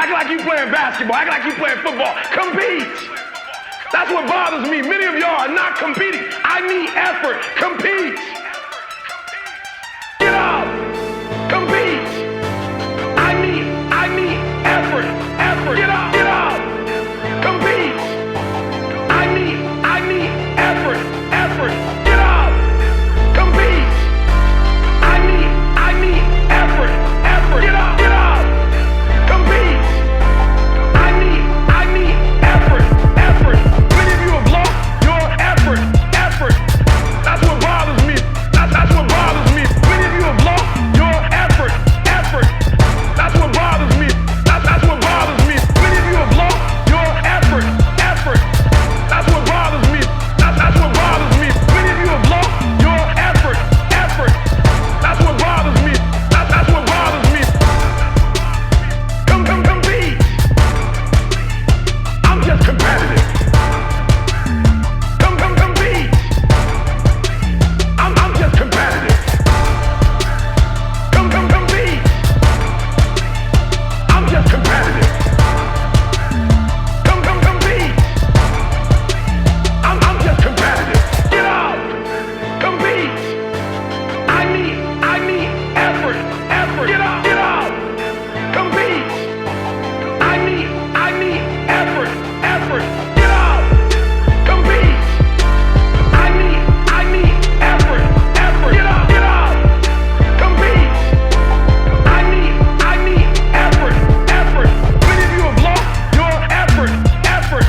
Act like you playing basketball. Act like you playing football. Compete. That's what bothers me. Many of y'all are not competing. I need effort. Compete. Get out. Compete. I need effort. Effort. Get out. Get out. Compete. I need effort. Effort. Get out. Compete. I need effort. Effort. Get out. Get out. Compete. I need effort. Effort. Many of you have lost your effort. Effort. That's what bothers me. That's what bothers me. Many of you have lost your effort. Effort. That's what bothers me. That's what bothers me. Many of you have lost your effort. Effort. That's what bothers me. That's what bothers me. Many of you have lost your effort. Effort. That's what bothers me. That's what bothers me. Compete. I'm just competitive. Compete. I'm just competitive. Compete. I'm just competitive. Compete. I'm just competitive. Get out. Compete. I need effort. Effort. Get out. Get out. Compete. I need effort. Effort. Get out. Compete. I need effort. Effort. Get out. Get out. Compete. I need effort. Effort. Many of you have lost your effort. Effort.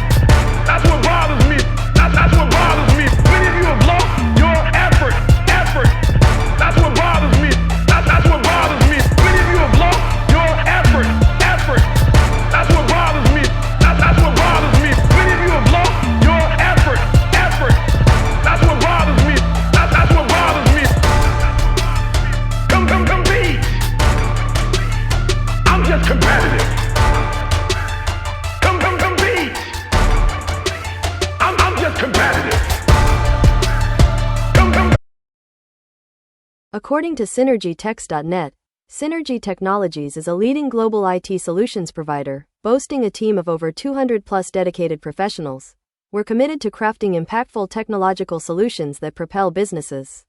That's what bothers me. That's what bothers me. Many of you have lost your effort. Effort. That's what bothers me. That's what bothers me. Many of you have lost your effort. Effort. That's what bothers me. That's what bothers me. Many of you have lost your effort. Effort. That's what bothers me. That's what bothers me. Compete. I'm just competitive. Compete. I'm just competitive. According to SynergyTex.net, Synergy Technologies is a leading global IT solutions provider, boasting a team of over 200 plus dedicated professionals. We're committed to crafting impactful technological solutions that propel businesses.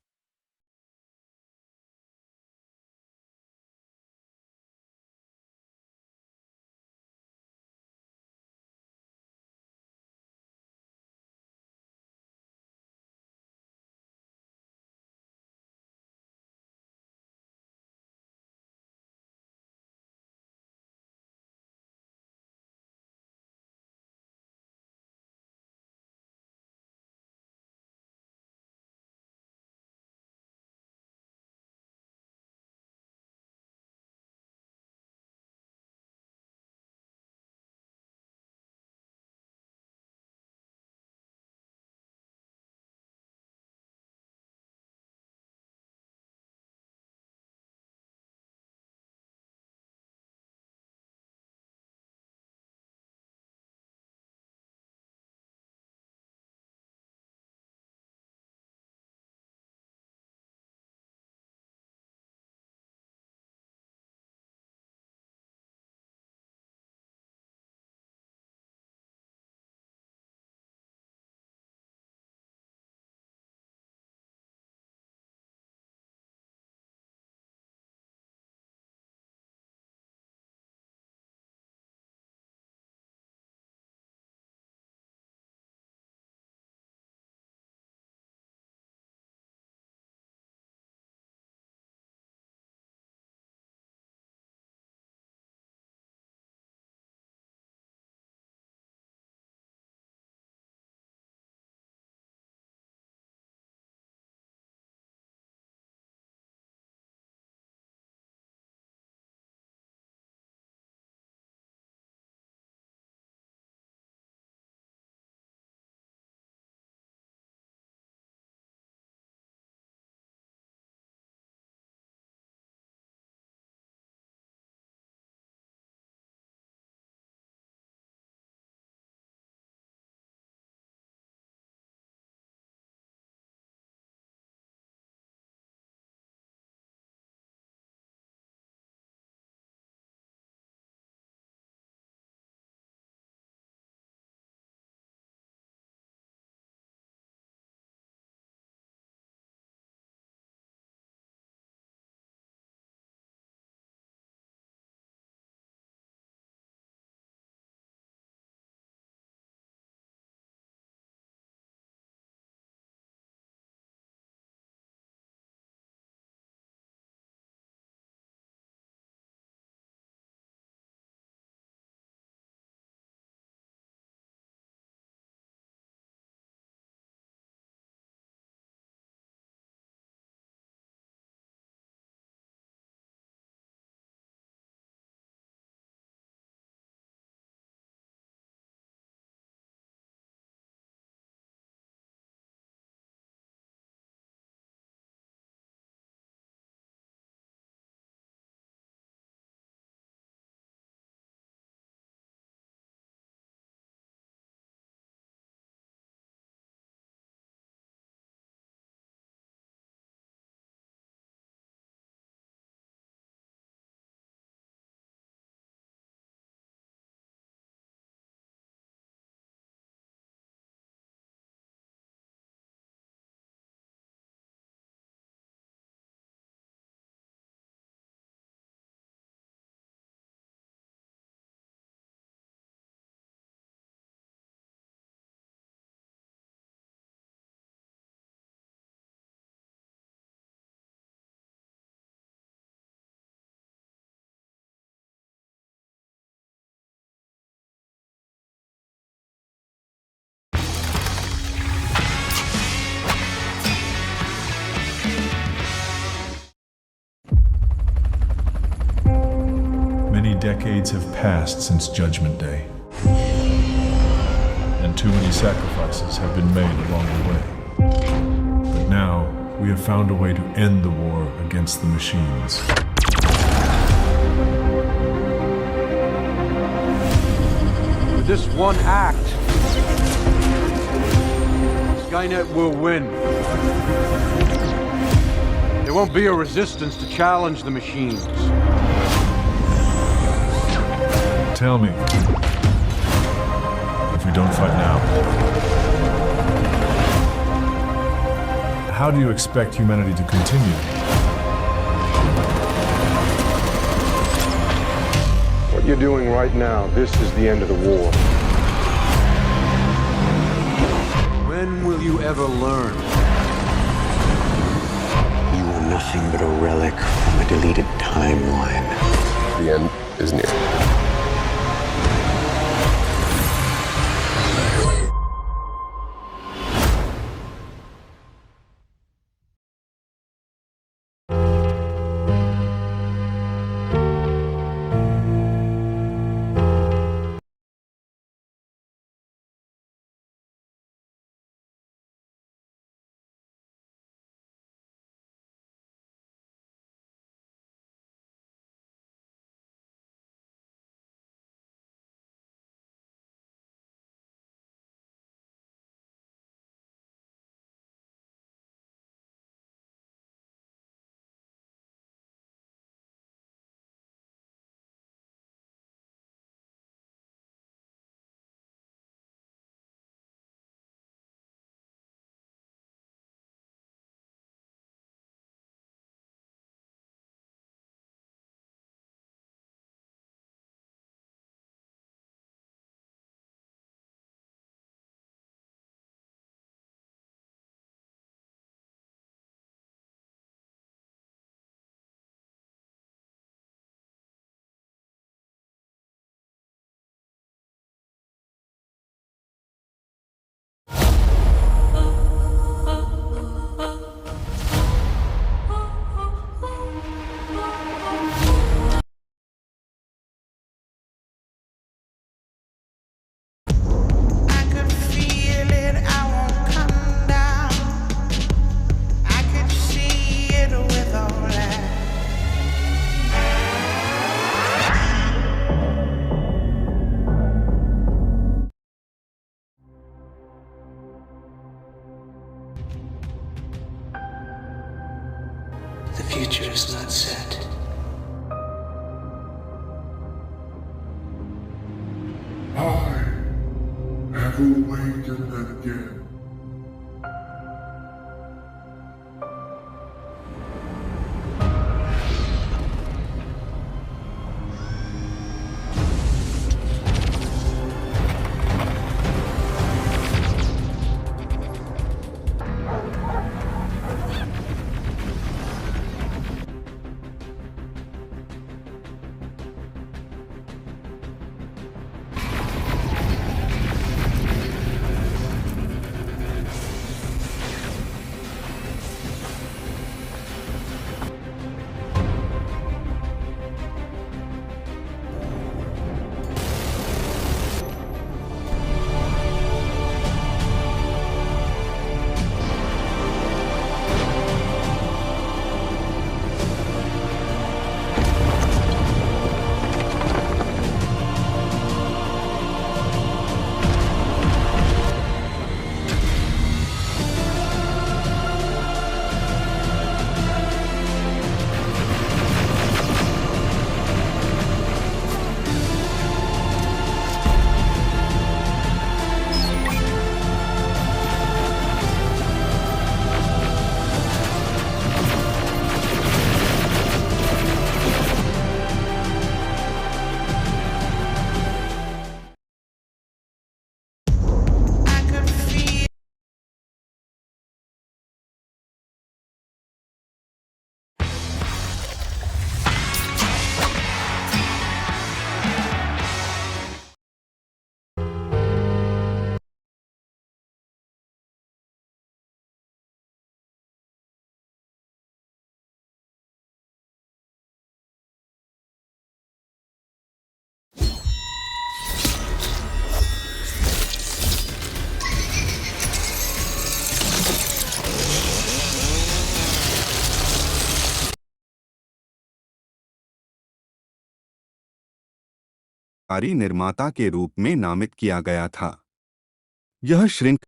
Many decades have passed since Judgment Day, and too many sacrifices have been made along the way. But now, we have found a way to end the war against the machines. With this one act, Skynet will win. There won't be a resistance to challenge the machines. Tell me, if we don't fight now, how do you expect humanity to continue? What you're doing right now, this is the end of the war. When will you ever learn? You are nothing but a relic from a deleted timeline. The end is near. The future is not set. I have awakened again. कारी निर्माता के रूप में नामित किया गया था। यह श्रिंक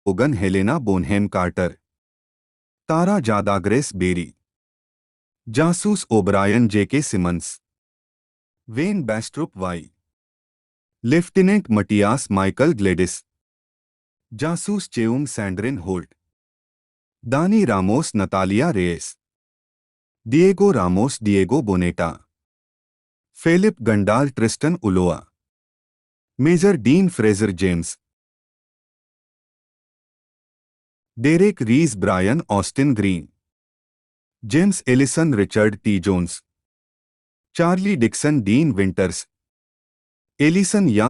ओगन Helena बोनहेम Carter, Tara Jada Grace Berry, जासूस O'Brien JK Simmons, Wayne Bastrup Y, lieutenant Matias Michael Gladys, जासूस Cheung Sandrine Holt, Dani Ramos Natalia Reyes, Diego Ramos Diego Boneta, Felipe Gandal Tristan Ulloa, major Dean Fraser James, Derek Reese Brian Austin Green, James Allison Richard T Jones, Charlie Dixon Dean Winters, Allison या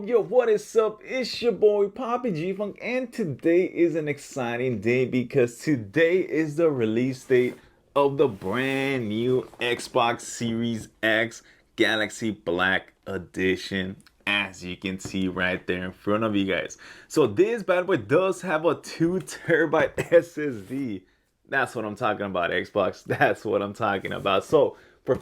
Yo, what is up? It's your boy Poppy G Funk, and today is an exciting day because today is the release date of the brand new Xbox Series X Galaxy Black Edition, as you can see right there in front of you guys. So this bad boy does have a 2 terabyte SSD. That's what I'm talking about, Xbox. That's what I'm talking about. So for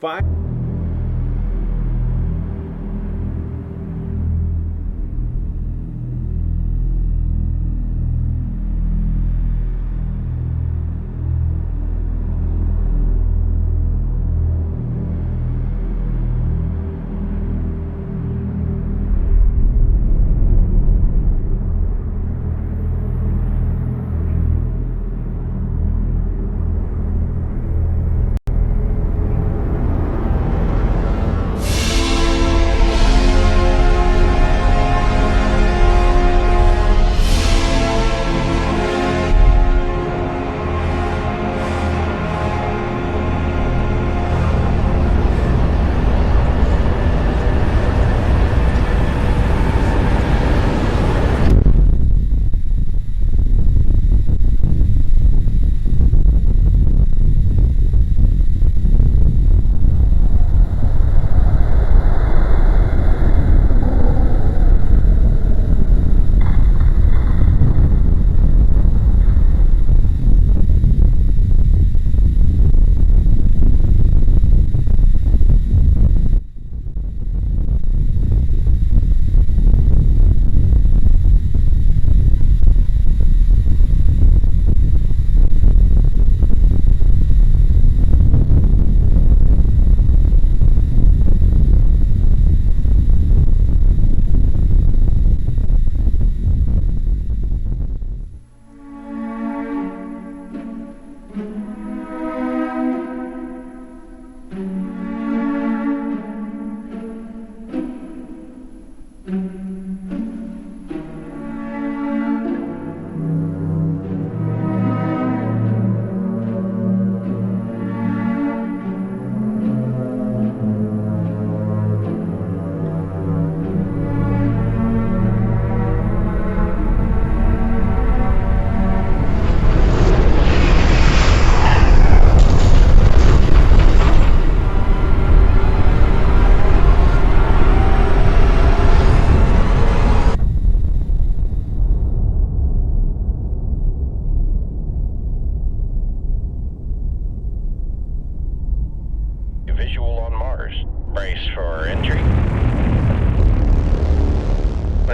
visual on Mars. Brace for entry.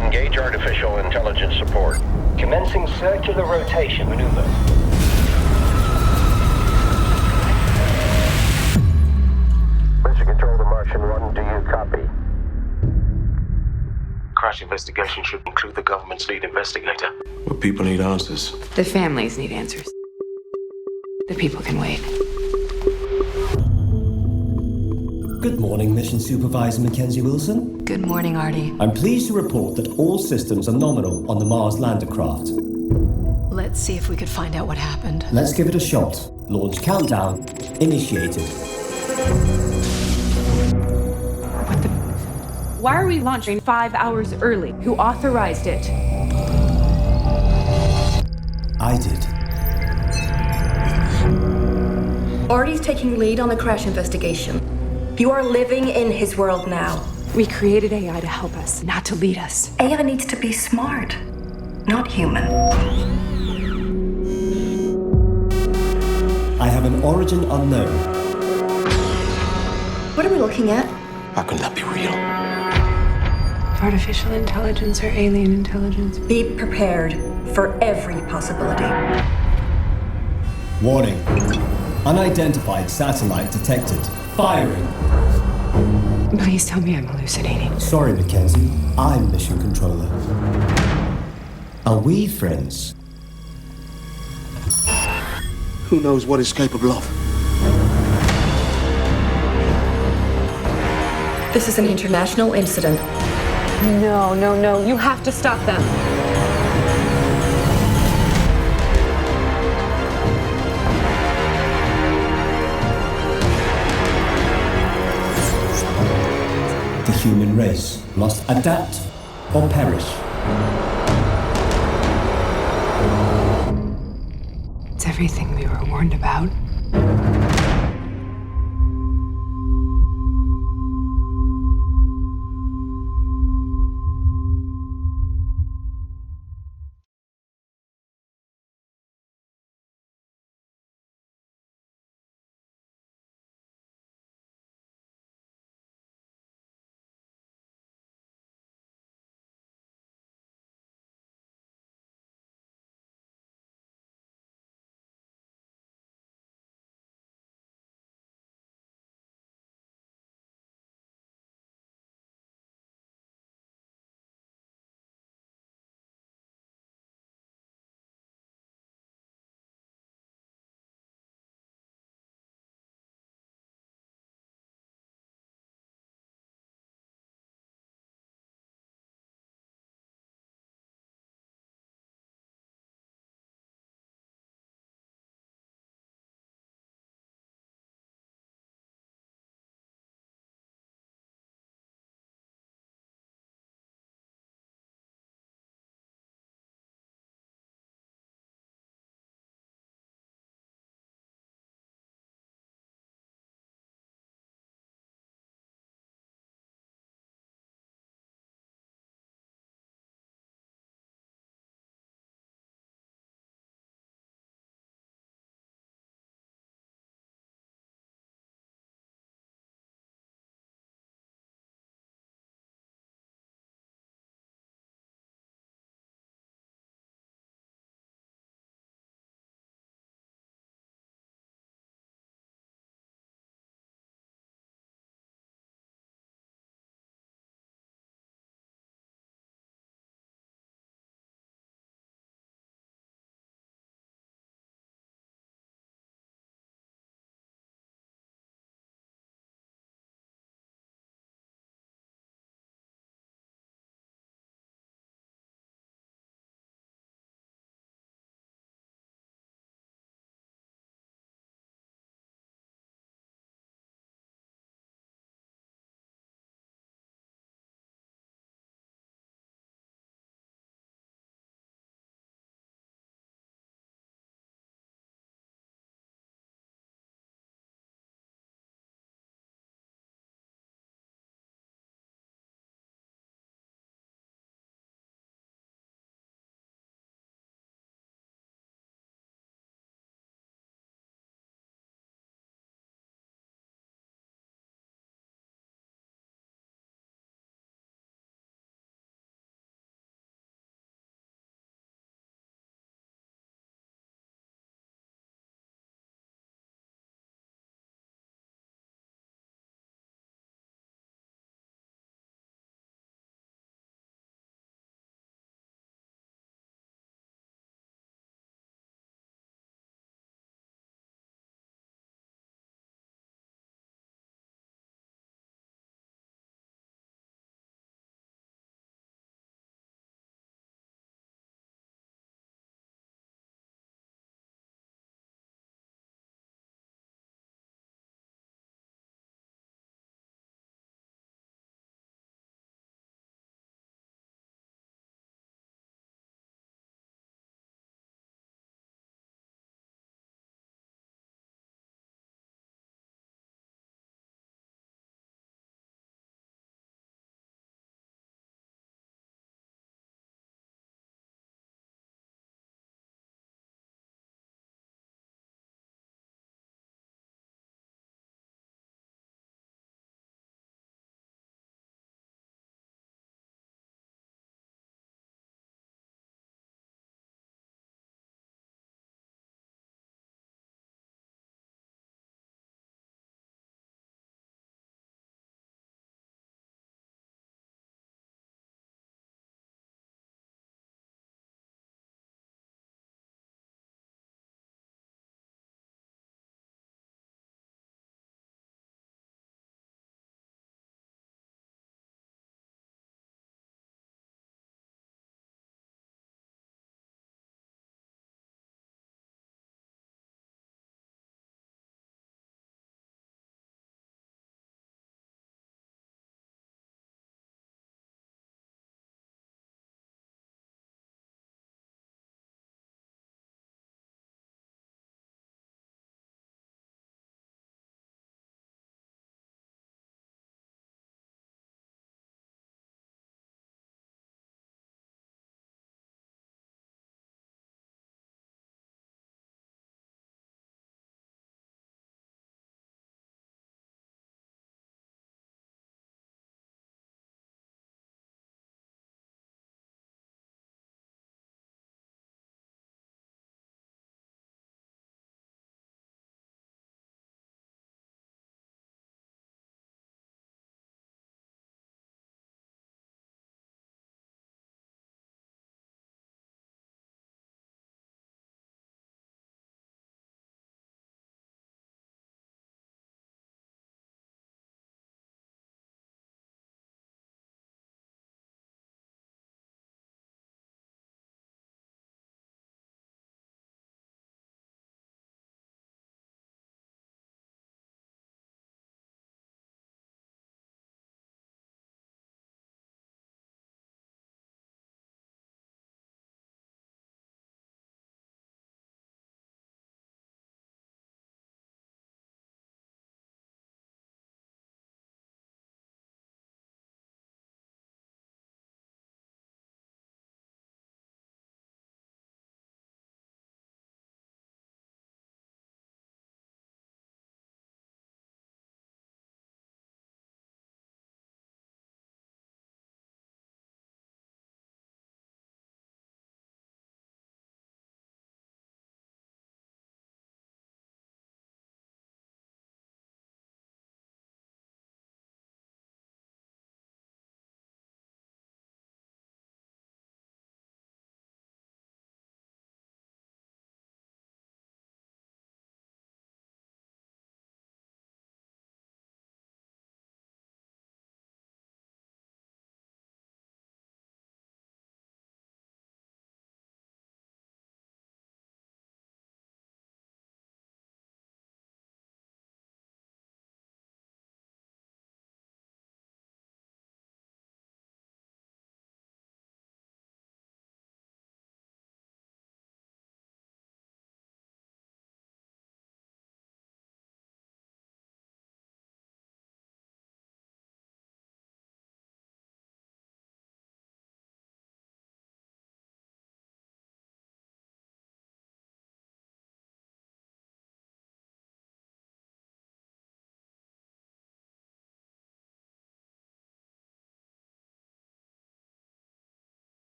Engage artificial intelligence support. Commencing circular rotation maneuver. Mission Control to Martian 1, do you copy? Crash investigation should include the government's lead investigator. But people need answers. The families need answers. The people can wait. Good morning, Mission Supervisor Mackenzie Wilson. Good morning, Artie. I'm pleased to report that all systems are nominal on the Mars lander craft. Let's see if we could find out what happened. Let's give it a shot. Launch countdown initiated. What the? Why are we launching 5 hours early? Who authorized it? I did. Artie's taking lead on the crash investigation. You are living in his world now. We created AI to help us, not to lead us. AI needs to be smart, not human. have an origin unknown. What are we looking at? How can that be real? Artificial intelligence or alien intelligence? Be prepared for every possibility. Warning. Unidentified satellite detected. Firing. Please tell me I'm hallucinating. Sorry, Mackenzie. I'm Mission Controller. Are we friends? Who knows what it's capable of? This is an international incident. No, no, no. You have to stop them. The human race must adapt or perish. It's everything we were warned about.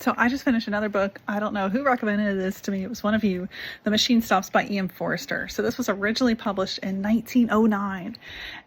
So I just finished another book. I don't know who recommended this to me. It was one of you. The Machine Stops by E.M. Forrester. So this was originally published in 1909.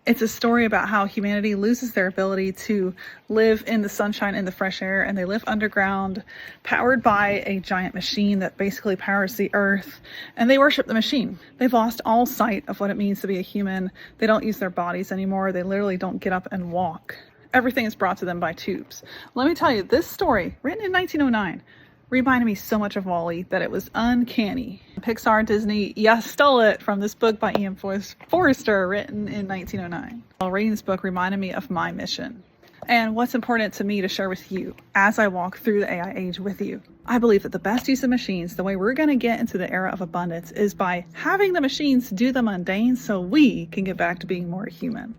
It's a story about how humanity loses their ability to live in the sunshine and the fresh air, and they live underground, powered by a giant machine that basically powers the earth, and they worship the machine. They've lost all sight of what it means to be a human. They don't use their bodies anymore. They literally don't get up and walk. Everything is brought to them by tubes. Let me tell you, this story, written in 1909, reminded me so much of WALL-E that it was uncanny. Pixar, Disney, stole it from this book by E.M. Forrester, written in 1909. While reading this book reminded me of my mission and what's important to me to share with you as I walk through the AI age with you. I believe that the best use of machines, the way we're going to get into the era of abundance, is by having the machines do the mundane so we can get back to being more human.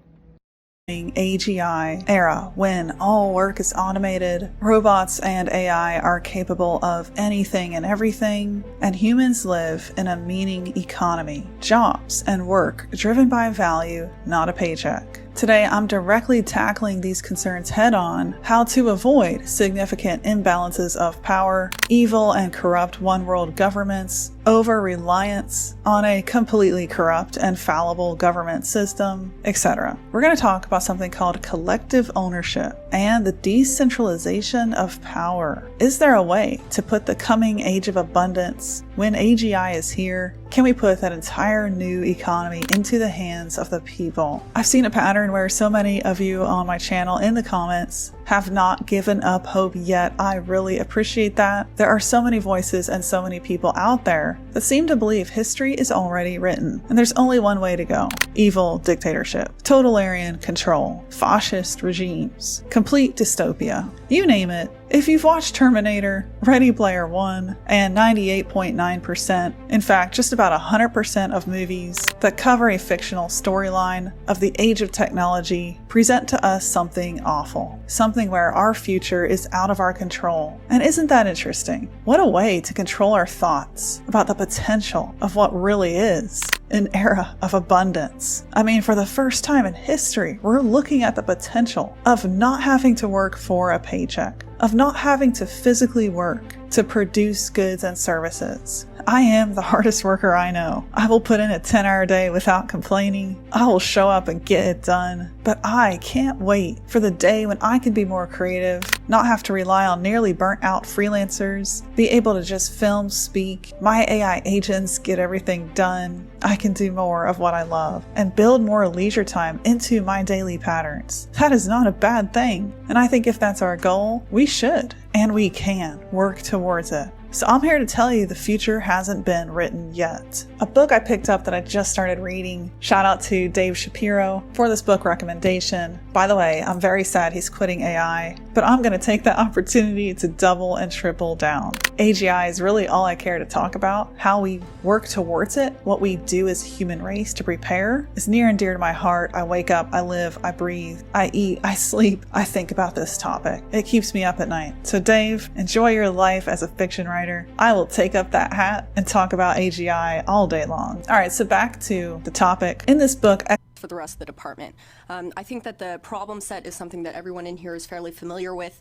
AGI era, when all work is automated, robots and AI are capable of anything and everything, and humans live in a meaning economy, jobs and work driven by value, not a paycheck. Today, I'm directly tackling these concerns head on, how to avoid significant imbalances of power, evil and corrupt one-world governments, over-reliance on a completely corrupt and fallible government system, etc. We're going to talk about something called collective ownership and the decentralization of power. Is there a way to put the coming age of abundance, when AGI is here, can we put that entire new economy into the hands of the people? I've seen a pattern where so many of you on my channel in the comments have not given up hope yet. I really appreciate that. There are so many voices and so many people out there that seem to believe history is already written, and there's only one way to go. Evil dictatorship, totalitarian control, fascist regimes, complete dystopia, you name it. If you've watched Terminator, Ready Player One, and 98.9%, in fact just about 100% of movies that cover a fictional storyline of the age of technology present to us something awful, something where our future is out of our control. And isn't that interesting? What a way to control our thoughts about the potential of what really is an era of abundance. I mean, for the first time in history, we're looking at the potential of not having to work for a paycheck, of not having to physically work to produce goods and services. I am the hardest worker I know. I will put in a 10-hour day without complaining. I will show up and get it done. But I can't wait for the day when I can be more creative, not have to rely on nearly burnt out freelancers, be able to just film, speak, my AI agents get everything done. I can do more of what I love and build more leisure time into my daily patterns. That is not a bad thing. And I think if that's our goal, we should and we can work towards it. So I'm here to tell you the future hasn't been written yet. A book I picked up that I just started reading. Shout out to Dave Shapiro for this book recommendation. By the way, I'm very sad he's quitting AI, but I'm going to take that opportunity to double and triple down. AGI is really all I care to talk about. How we work towards it, what we do as a human race to prepare, is near and dear to my heart. I wake up, I live, I breathe, I eat, I sleep, I think about this topic. It keeps me up at night. So Dave, enjoy your life as a fiction writer. I will take up that hat and talk about AGI all day long. All right, so back to the topic. In this book, for the rest of the department, I think that the problem set is something that everyone in here is fairly familiar with.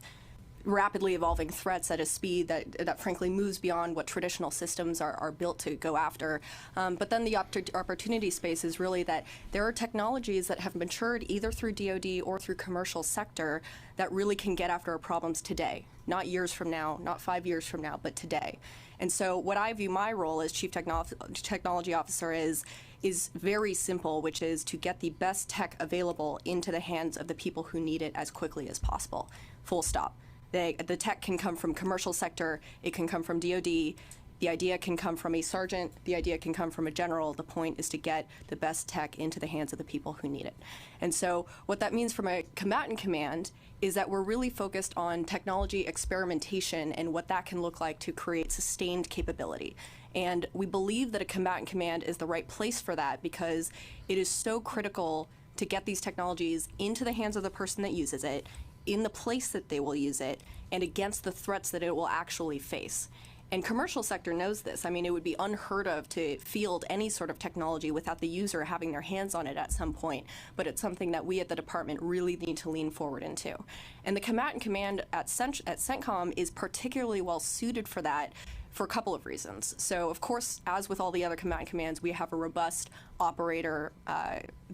Rapidly evolving threats at a speed that frankly moves beyond what traditional systems are built to go after. But then the opportunity space is really that there are technologies that have matured either through DoD or through commercial sector that really can get after our problems today, not years from now, not 5 years from now, but today. And so what I view my role as Chief Technology Officer is very simple, which is to get the best tech available into the hands of the people who need it as quickly as possible. Full stop. The tech can come from commercial sector, it can come from DoD, the idea can come from a sergeant, the idea can come from a general. The point is to get the best tech into the hands of the people who need it. And so what that means from a combatant command is that we're really focused on technology experimentation and what that can look like to create sustained capability. And we believe that a combatant command is the right place for that because it is so critical to get these technologies into the hands of the person that uses it, in the place that they will use it, and against the threats that it will actually face. And commercial sector knows this. I mean, it would be unheard of to field any sort of technology without the user having their hands on it at some point. But it's something that we at the department really need to lean forward into. And the combatant command at CENTCOM is particularly well suited for that for a couple of reasons. So, of course, as with all the other combatant commands, we have a robust operator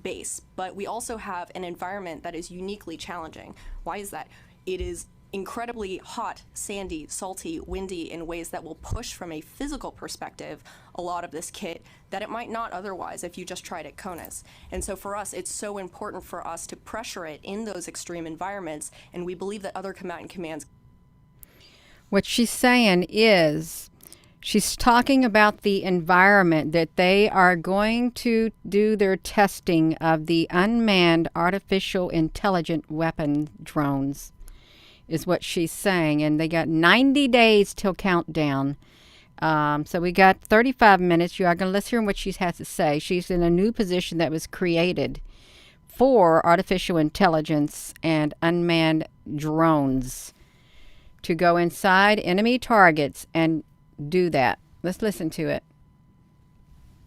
base, but we also have an environment that is uniquely challenging. Why is that? It is incredibly hot, sandy, salty, windy in ways that will push from a physical perspective a lot of this kit that it might not otherwise if you just tried at CONUS. And so for us, it's so important for us to pressure it in those extreme environments, and we believe that other combatant commands. What she's saying is, she's talking about the environment that they are going to do their testing of the unmanned artificial intelligent weapon drones, is what she's saying. And they got 90 days till countdown. So we got 35 minutes. You are going to listen to what she has to say. She's in a new position that was created for artificial intelligence and unmanned drones to go inside enemy targets and do that. Let's listen to it.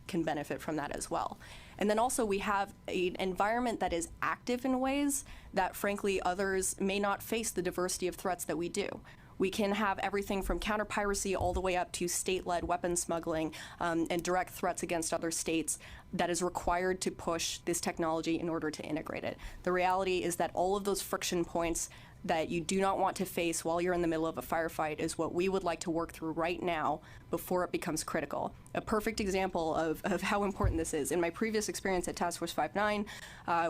Can benefit from that as well. And then also we have an environment that is active in ways that frankly others may not face the diversity of threats that we do. We can have everything from counter-piracy all the way up to state-led weapon smuggling and direct threats against other states that is required to push this technology in order to integrate it. The reality is that all of those friction points that you do not want to face while you're in the middle of a firefight is what we would like to work through right now before it becomes critical. A perfect example of how important this is. In my previous experience at Task Force 59,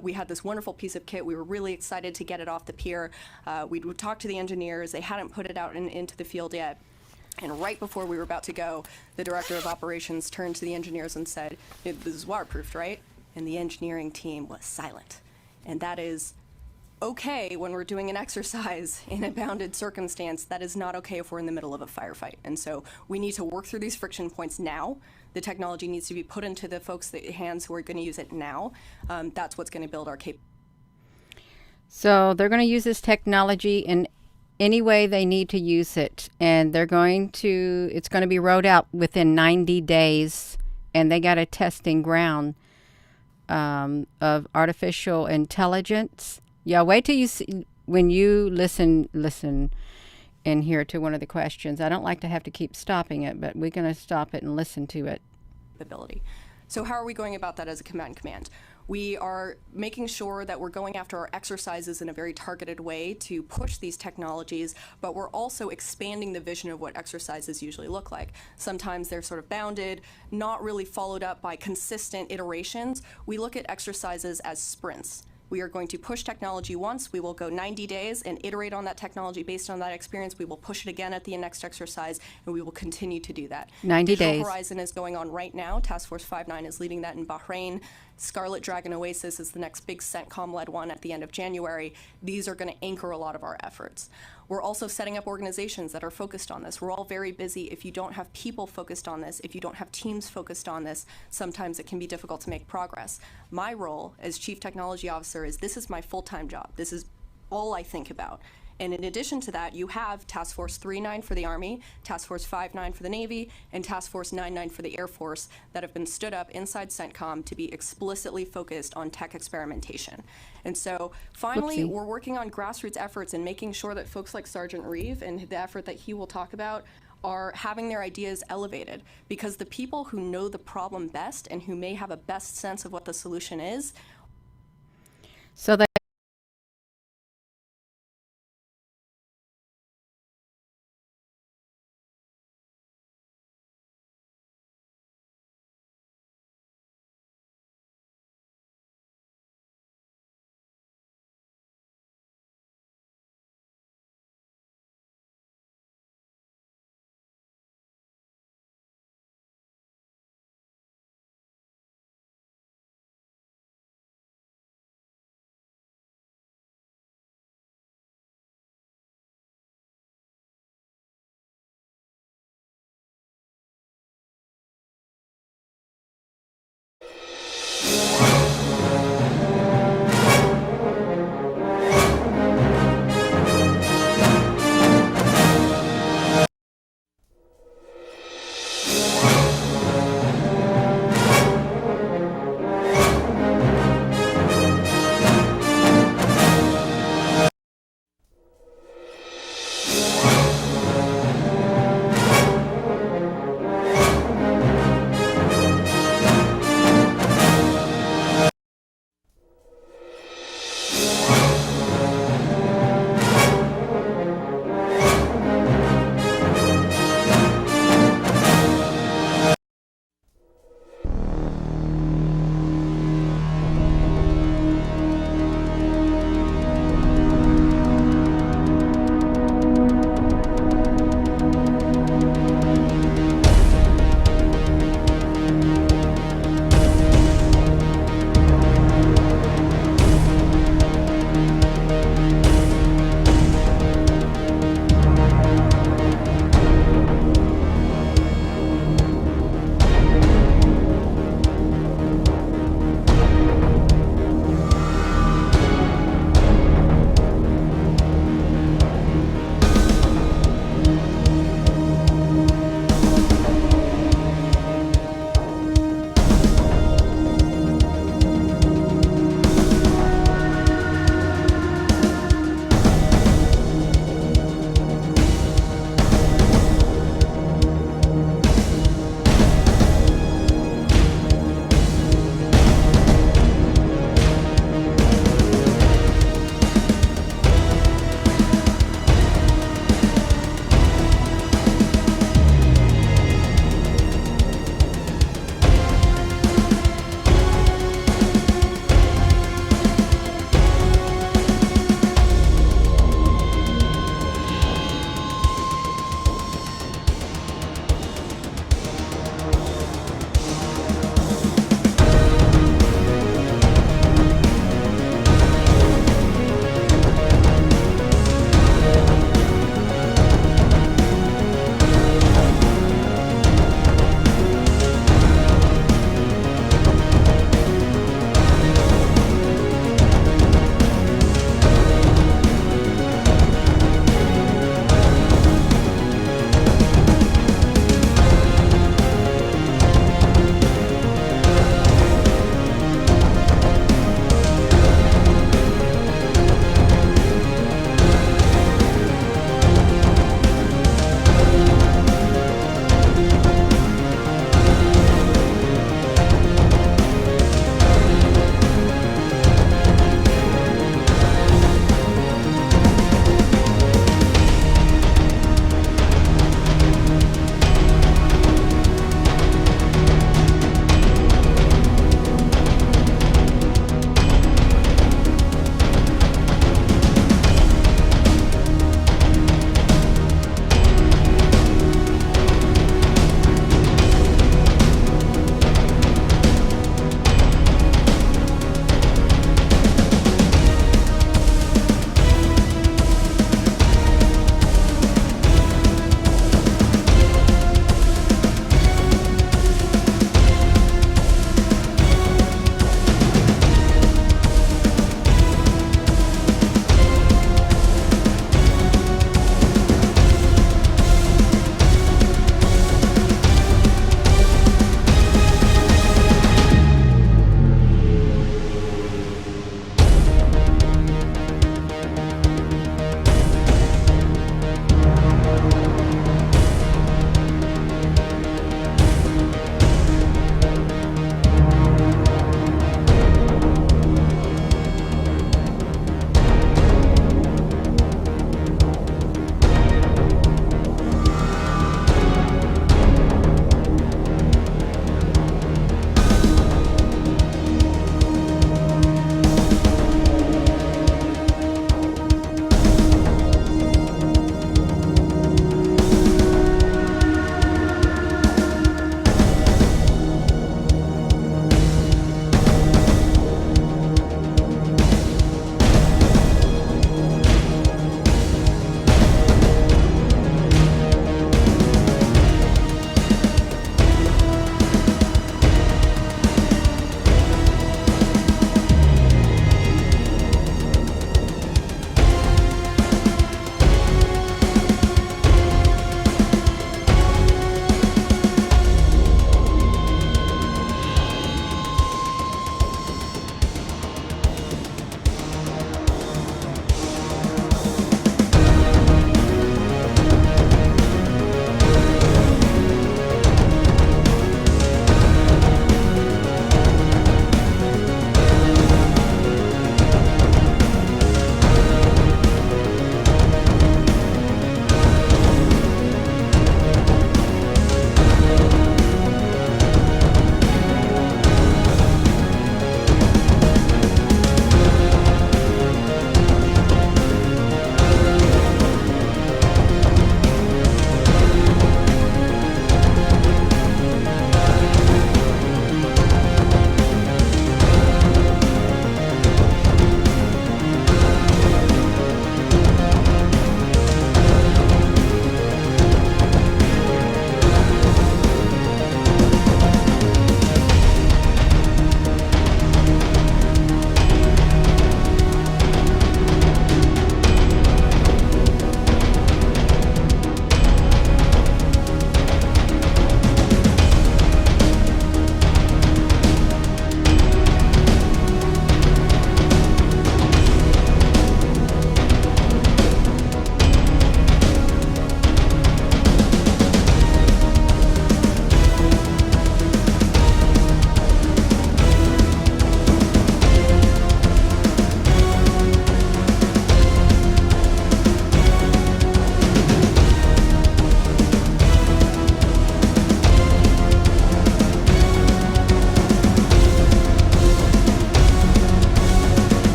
we had this wonderful piece of kit. We were really excited to get it off the pier. We would talk to the engineers. They hadn't put it out into the field yet. And right before we were about to go, the director of operations turned to the engineers and said, "This is waterproofed, right?" And the engineering team was silent. And that is okay when we're doing an exercise in a bounded circumstance. That is not okay if we're in the middle of a firefight. And so we need to work through these friction points now. The technology needs to be put into the folks' hands who are going to use it now. That's what's going to build our capability. So they're going to use this technology in any way they need to use it. And it's going to be rolled out within 90 days. And they got a testing ground of artificial intelligence. Yeah, wait till you see, when you listen in here to one of the questions. I don't like to have to keep stopping it, but we're going to stop it and listen to it. So how are we going about that as a command? We are making sure that we're going after our exercises in a very targeted way to push these technologies, but we're also expanding the vision of what exercises usually look like. Sometimes they're sort of bounded, not really followed up by consistent iterations. We look at exercises as sprints. We are going to push technology once. We will go 90 days and iterate on that technology based on that experience. We will push it again at the next exercise, and we will continue to do that. 90 days. Digital Horizon is going on right now. Task Force 59 is leading that in Bahrain. Scarlet Dragon Oasis is the next big CENTCOM-led one at the end of January. These are going to anchor a lot of our efforts. We're also setting up organizations that are focused on this. We're all very busy. If you don't have people focused on this, if you don't have teams focused on this, sometimes it can be difficult to make progress. My role as Chief Technology Officer is this is my full-time job. This is all I think about. And in addition to that, you have Task Force 39 for the Army, Task Force 59 for the Navy, and Task Force 99 for the Air Force that have been stood up inside CENTCOM to be explicitly focused on tech experimentation. And so finally, we're working on grassroots efforts and making sure that folks like Sergeant Reeve and the effort that he will talk about are having their ideas elevated, because the people who know the problem best and who may have a best sense of what the solution is. So that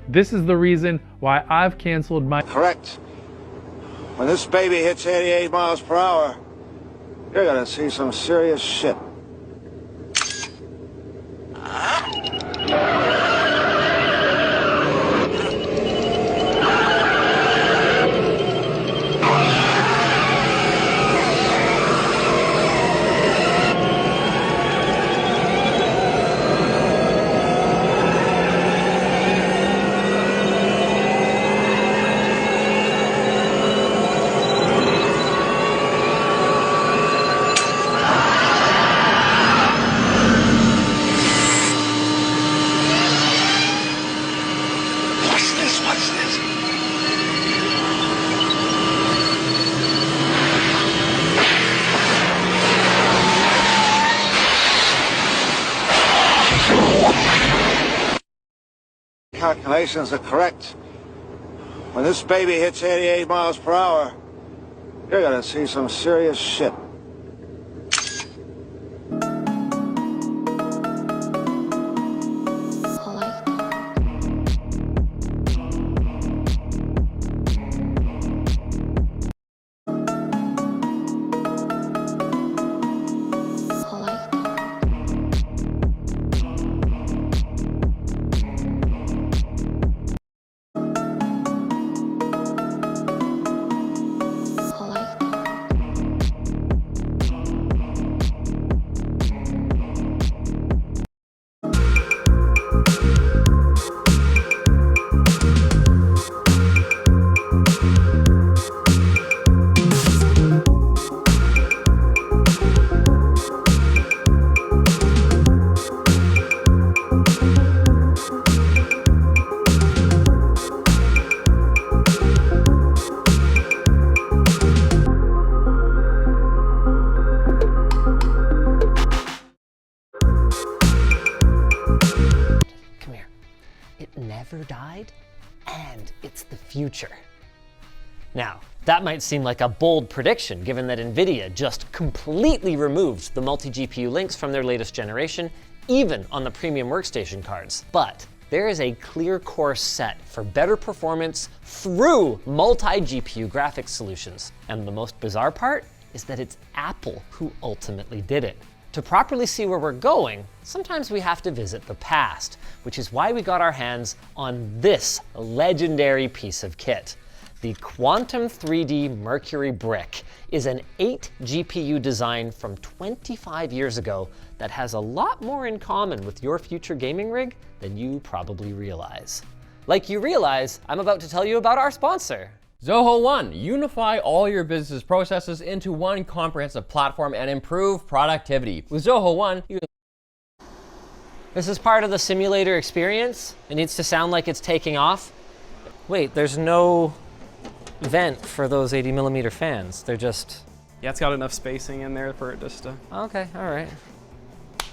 This is the reason why I've canceled my... Correct. When this baby hits 88 miles per hour, you're gonna see some serious shit. Calculations are correct. When this baby hits 88 miles per hour, you're gonna see some serious shit. Died, and it's the future. Now, that might seem like a bold prediction given that NVIDIA just completely removed the multi-GPU links from their latest generation, even on the premium workstation cards. But there is a clear course set for better performance through multi-GPU graphics solutions. And the most bizarre part is that it's Apple who ultimately did it. To properly see where we're going, sometimes we have to visit the past, which is why we got our hands on this legendary piece of kit. The Quantum 3D Mercury Brick is an 8 GPU design from 25 years ago that has a lot more in common with your future gaming rig than you probably realize. Like you realize, I'm about to tell you about our sponsor. Zoho One, unify all your business processes into one comprehensive platform and improve productivity. With Zoho One, This is part of the simulator experience. It needs to sound like it's taking off. Wait, there's no vent for those 80mm fans. They're just... Yeah, it's got enough spacing in there for it just to... Okay, all right.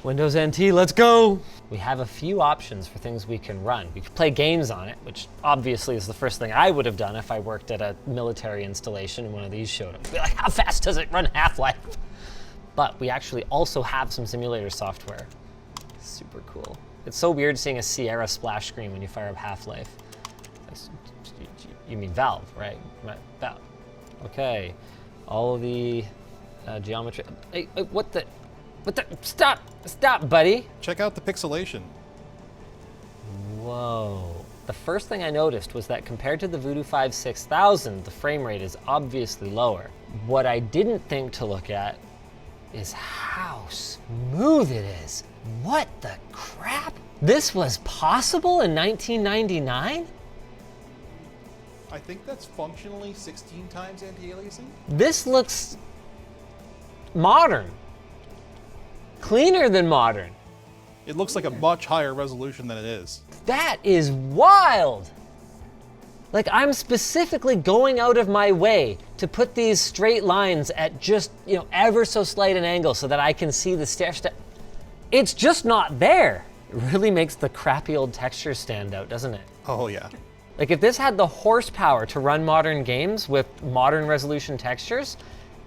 Windows NT, let's go! We have a few options for things we can run. We can play games on it, which obviously is the first thing I would have done if I worked at a military installation and one of these showed up. Be like, how fast does it run Half-Life? But we actually also have some simulator software. Super cool. It's so weird seeing a Sierra splash screen when you fire up Half-Life. You mean Valve, right? Valve. Okay. All of the geometry. Hey, what the? Stop, buddy. Check out the pixelation. Whoa. The first thing I noticed was that compared to the Voodoo 5 6000, the frame rate is obviously lower. What I didn't think to look at is how smooth it is. What the crap? This was possible in 1999? I think that's functionally 16 times anti-aliasing. This looks modern. Cleaner than modern. It looks like a much higher resolution than it is. That is wild. Like, I'm specifically going out of my way to put these straight lines at just, ever so slight an angle so that I can see the stair step. It's just not there. It really makes the crappy old textures stand out, doesn't it? Oh, yeah. Like, if this had the horsepower to run modern games with modern resolution textures,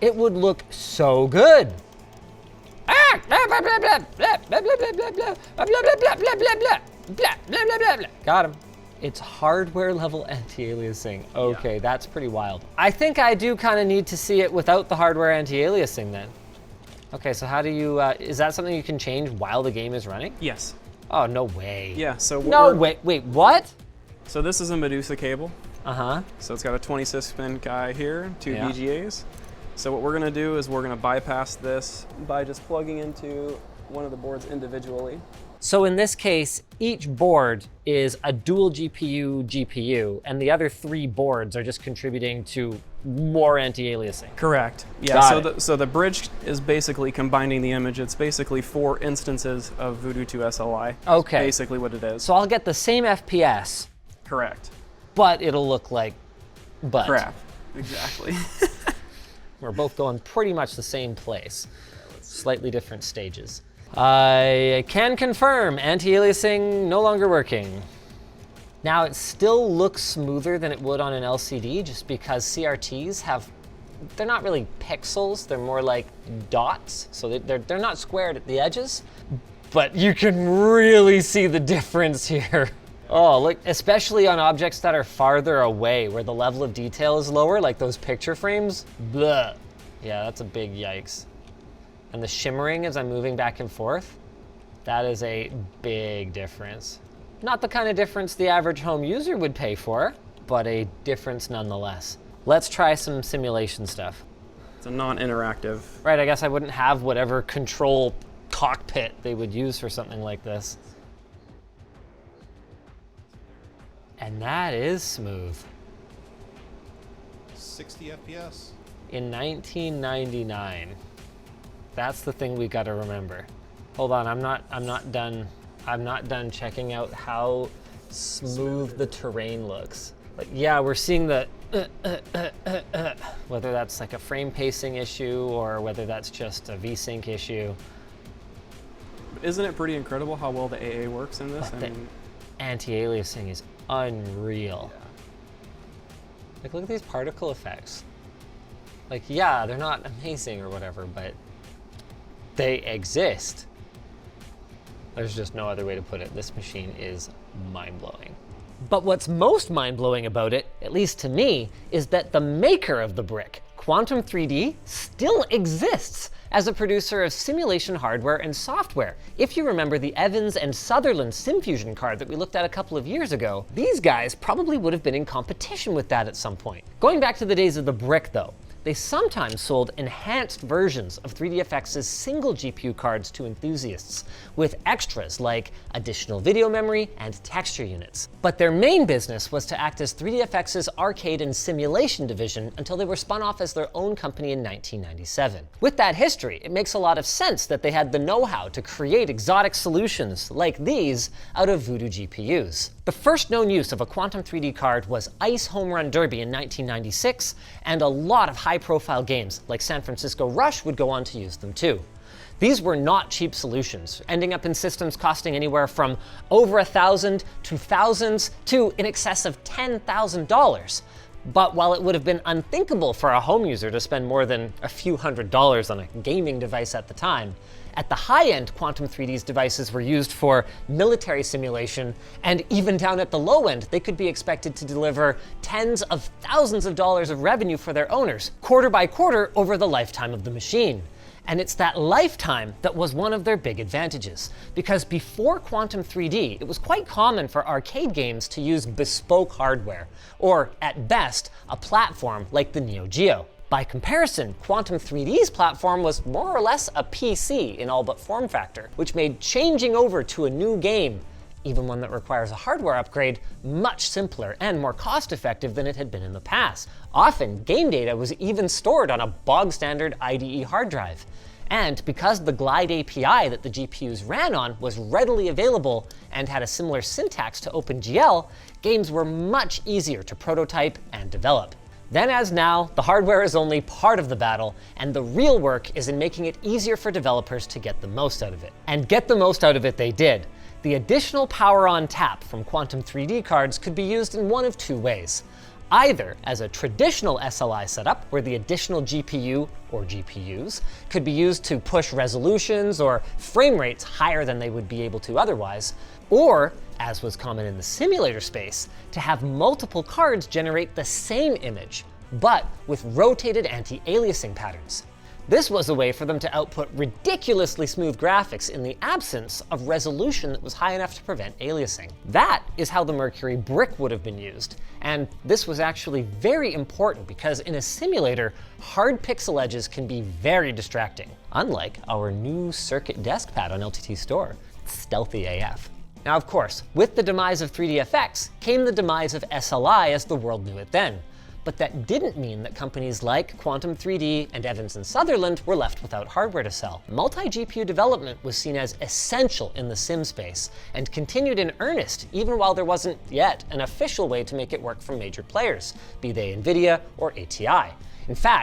it would look so good. Got him. It's hardware level anti-aliasing. Okay, that's pretty wild. I think I do kind of need to see it without the hardware anti-aliasing then. Okay, so how do you, is that something you can change while the game is running? Yes. Oh, no way. Yeah, so wait, what? So this is a Medusa cable. Uh-huh. So it's got a 26-pin guy here, 2 VGAs. So what we're gonna do is we're gonna bypass this by just plugging into one of the boards individually. So in this case, each board is a dual GPU, and the other 3 boards are just contributing to more anti-aliasing. Correct. Yeah, so the bridge is basically combining the image. It's basically 4 instances of Voodoo 2 SLI. Okay. That's basically what it is. So I'll get the same FPS. Correct. But it'll look like butt. Crap. Exactly. We're both going pretty much the same place. Slightly different stages. I can confirm anti-aliasing no longer working. Now it still looks smoother than it would on an LCD just because CRTs they're not really pixels, they're more like dots. So they're not squared at the edges, but you can really see the difference here. Oh, look, especially on objects that are farther away where the level of detail is lower, like those picture frames. Bleh. Yeah, that's a big yikes. And the shimmering as I'm moving back and forth, that is a big difference. Not the kind of difference the average home user would pay for, but a difference nonetheless. Let's try some simulation stuff. It's a non-interactive. Right, I guess I wouldn't have whatever control cockpit they would use for something like this. And that is smooth. 60 FPS. In 1999. That's the thing we gotta remember. Hold on, I'm not done checking out how smooth the terrain looks. Like, yeah, we're seeing the whether that's like a frame pacing issue or whether that's just a VSync issue. Isn't it pretty incredible how well the AA works in this? The anti-aliasing is unreal. Yeah. Like, look at these particle effects. Like, yeah, they're not amazing or whatever, but they exist. There's just no other way to put it. This machine is mind-blowing. But what's most mind-blowing about it, at least to me, is that the maker of the brick, Quantum 3D, still exists as a producer of simulation hardware and software. If you remember the Evans and Sutherland SimFusion card that we looked at a couple of years ago, these guys probably would have been in competition with that at some point. Going back to the days of the brick though, they sometimes sold enhanced versions of 3DFX's single GPU cards to enthusiasts, with extras like additional video memory and texture units. But their main business was to act as 3DFX's arcade and simulation division until they were spun off as their own company in 1997. With that history, it makes a lot of sense that they had the know-how to create exotic solutions like these out of Voodoo GPUs. The first known use of a Quantum 3D card was Ice Home Run Derby in 1996, and a lot of high-profile games like San Francisco Rush would go on to use them too. These were not cheap solutions, ending up in systems costing anywhere from over $1,000 to thousands to in excess of $10,000. But while it would have been unthinkable for a home user to spend more than a few $100s on a gaming device at the time, at the high end, Quantum 3D's devices were used for military simulation, and even down at the low end, they could be expected to deliver tens of thousands of dollars of revenue for their owners, quarter by quarter over the lifetime of the machine. And it's that lifetime that was one of their big advantages, because before Quantum 3D, it was quite common for arcade games to use bespoke hardware, or at best, a platform like the Neo Geo. By comparison, Quantum 3D's platform was more or less a PC in all but form factor, which made changing over to a new game, even one that requires a hardware upgrade, much simpler and more cost-effective than it had been in the past. Often, game data was even stored on a bog-standard IDE hard drive. And because the Glide API that the GPUs ran on was readily available and had a similar syntax to OpenGL, games were much easier to prototype and develop. Then as now, the hardware is only part of the battle, and the real work is in making it easier for developers to get the most out of it. And get the most out of it they did. The additional power on tap from Quantum 3D cards could be used in one of two ways. Either as a traditional SLI setup, where the additional GPU or GPUs could be used to push resolutions or frame rates higher than they would be able to otherwise, or as was common in the simulator space, to have multiple cards generate the same image, but with rotated anti-aliasing patterns. This was a way for them to output ridiculously smooth graphics in the absence of resolution that was high enough to prevent aliasing. That is how the Mercury brick would have been used, and this was actually very important because in a simulator, hard pixel edges can be very distracting, unlike our new Circuit desk pad on LTT Store. It's stealthy AF. Now, of course, with the demise of 3DFX came the demise of SLI as the world knew it then. But that didn't mean that companies like Quantum 3D and Evans and Sutherland were left without hardware to sell. Multi-GPU development was seen as essential in the sim space and continued in earnest even while there wasn't yet an official way to make it work for major players, be they NVIDIA or ATI. In fact,